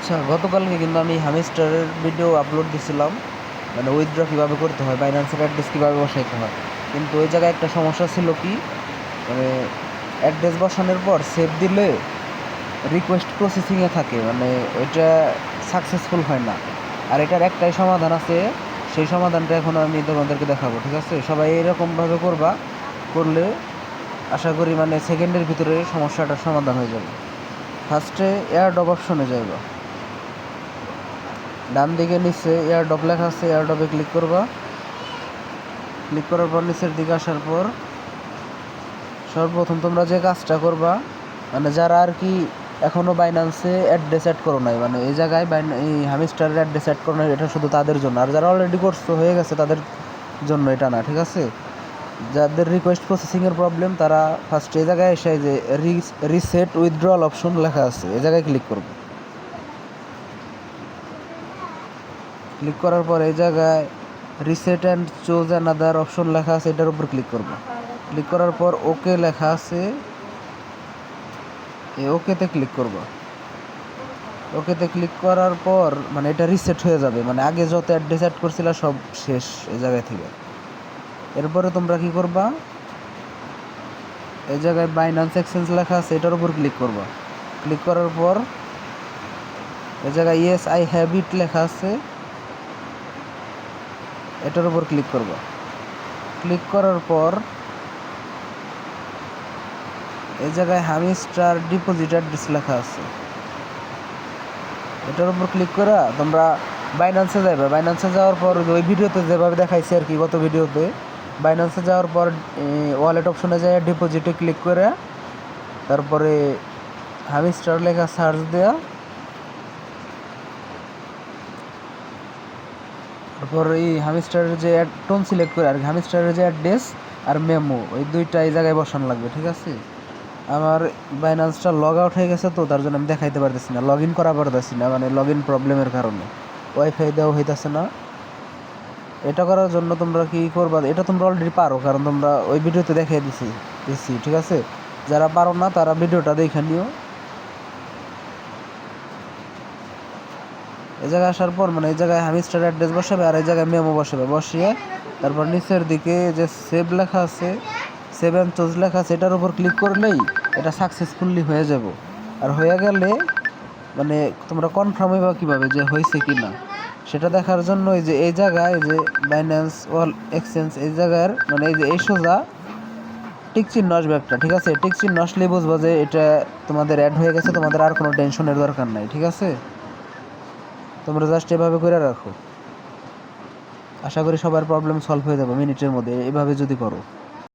আচ্ছা, গতকালকে কিন্তু আমি হামিস্টারের ভিডিও আপলোড দিছিলাম, মানে উইথড্র কীভাবে করতে হয়, বাইন্যান্সের অ্যাড্রেস কীভাবে বসাইতে হয়। কিন্তু ওই জায়গায় একটা সমস্যা ছিল কি, মানে অ্যাড্রেস বসানোর পর সেভ দিলে রিকোয়েস্ট প্রসেসিংয়ে থাকে, মানে ওইটা সাকসেসফুল হয় না। আর এটার একটাই সমাধান আছে, সেই সমাধানটা এখন আমি তোমাদেরকে দেখাবো। ঠিক আছে, সবাই এরকমভাবে করবা, করলে আশা করি মানে সেকেন্ডের ভিতরে সমস্যাটার সমাধান হয়ে যাবে। ফার্স্টে এয়ারড্রপ অপশনে যাইবা, ডান দিকে নিচে এয়ারড্রপ লেখা আছে, এয়ারড্রপে ক্লিক করবা। ক্লিক করার পর নিচের দিকে আসার পর সর্বপ্রথম তোমরা যে কাজটা করবা, মানে যারা আর কি এখনও বাইন্যান্সে অ্যাড্রেস অ্যাড করো নাই, মানে এই জায়গায় এই হামিস্টারের অ্যাড্রেস অ্যাড করো নাই, এটা শুধু তাদের জন্য। আর যারা অলরেডি করছো হয়ে গেছে তাদের জন্য এটা না। ঠিক আছে, যাদের রিকোয়েস্ট প্রসেসিংয়ের প্রবলেম তারা ফার্স্ট এই জায়গায় এসে যে রিসেট উইথড্রল অপশন লেখা আছে এই জায়গায় ক্লিক করবে। ক্লিক করার পর এই জায়গায় reset and choose another option লেখা আছে, এটার উপর ক্লিক করব। ক্লিক করার পর ওকে লেখা আছে, এই ওকেতে ক্লিক করব। ওকেতে ক্লিক করার পর মানে এটা রিসেট হয়ে যাবে, মানে আগে যত অ্যাড্রেস অ্যাড করছিল সব শেষ এই জায়গায় থেকে। এরপরে তোমরা কি করবা, এই জায়গায় বাইন্যান্স এক্সচেঞ্জ লেখা আছে, এটার উপর ক্লিক করবা। ক্লিক করার পর এই জায়গায় ইয়েস আই হ্যাভ ইট লেখা আছে, এটার উপর ক্লিক করবা। ক্লিক করার পর এই জায়গায় হামিস্টার ডিপোজিট অ্যাড্রেস লেখা আছে, এটার উপর ক্লিক করা তোমরা বাইন্যান্সে যাবে। বাইন্যান্সে যাওয়ার পর ওই ভিডিওতে যেভাবে দেখাইছে আর কি, গত ভিডিওতে বাইন্যান্সে যাওয়ার পর ওয়ালেট অপশনে যায় ডিপোজিটে ক্লিক করে তারপরে হামিস্টার লেখা সার্চ দেওয়া, তারপর এই হামিস্টারের যে টোন সিলেক্ট করে আর হামিস্টারের যে অ্যাড্রেস আর মেমো ওই দুইটা এই জায়গায় বসানো লাগবে। ঠিক আছে, আমার বাইন্যান্সটা লগ আউট হয়ে গেছে, তো তার জন্য আমি দেখাইতে পারতেছি না, লগ ইন করা পারতেছি না, মানে লগ ইন প্রবলেমের কারণে ওয়াইফাই দেওয়া হইতেছে না। এটা করার জন্য তোমরা কি করবা, এটা তোমরা অলরেডি পারো, কারণ তোমরা ওই ভিডিওতে দেখিয়ে দিছি। ঠিক আছে, যারা পারো না তারা ভিডিওটা দেখে নিও। এই জায়গায় আসার পর মানে এই জায়গায় হামিস্টার অ্যাড্রেস বসাবে আর এই জায়গায় মেমো বসাবে, বসিয়ে তারপর নিচের দিকে যে সেভ লেখা আছে, সেভ অ্যান্ড চুজ লেখা আছে, এটার উপর ক্লিক করলেই এটা সাকসেসফুলি হয়ে যাব। আর হয়ে গেলে মানে তোমরা কনফার্ম হইবা কীভাবে যে হয়েছে কি না সেটা দেখার জন্য এই যে এই জায়গায় যে বাইন্যান্স ওয়াল এক্সচেঞ্জ এই জায়গার মানে এই যে এই সোজা টিক চিহ্ন আসবে একটা। ঠিক আছে, টিক চিহ্ন আসলেই বুঝবো যে এটা তোমাদের অ্যাড হয়ে গেছে, তোমাদের আর কোনো টেনশনের দরকার নাই। ঠিক আছে, তোমরা জাস্ট এভাবে করে রাখো, আশা করি সবার প্রবলেম সলভ হয়ে যাবে মিনিটের মধ্যে, এভাবে যদি করো।